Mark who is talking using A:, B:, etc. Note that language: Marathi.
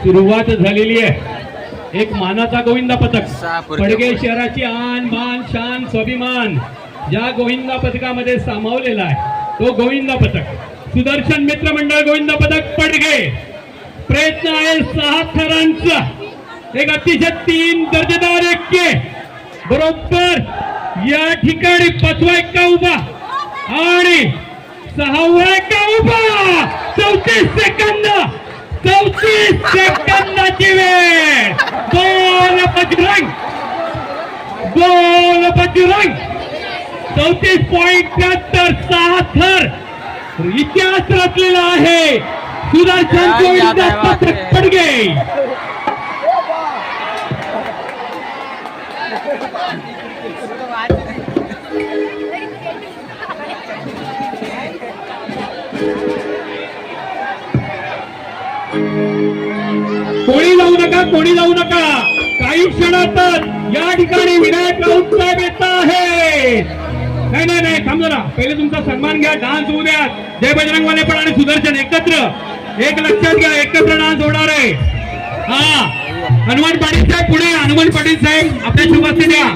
A: सुरुवात झालेली आहे. एक मानाचा गोविंदा पथक, पडगे शहराची आन मान शान स्वाभिमान ज्या गोविंदा पथकामध्ये सामावलेला आहे तो गोविंदा पथक, सुदर्शन मित्र मंडळ गोविंदा पथक पडगे. प्रयत्न आहे 6 थरांचा, एक अतिशय 3 दर्जेदार एक्के बरोबर या ठिकाणी 5वा एक्का उभा आणि 6वा एक्का उभा. 34 सेकंद, 34 सेकंदाची वेळ. गोल बजरंग, गोल बजरंग. 34.73 6 थर इतिहास रचलेला आहे सुदर्शन गोविंदा पथक पडगे. कोणी जाऊ नका, कोणी जाऊ नका. काही क्षणातच या ठिकाणी विनायक राऊत साहेब येत आहेत. नाही नाही नाही, थांब जरा, पहिले तुमचा सन्मान घ्या, डान्स होऊ द्या. जय बजरंगवाले पण आणि सुदर्शन एकत्र, एक लक्षात घ्या, एकत्र डान्स होणार आहे. हा, हनुमान पाटील साहेब पुढे, हनुमान पाटील साहेब आपल्या शुभास्ती द्या.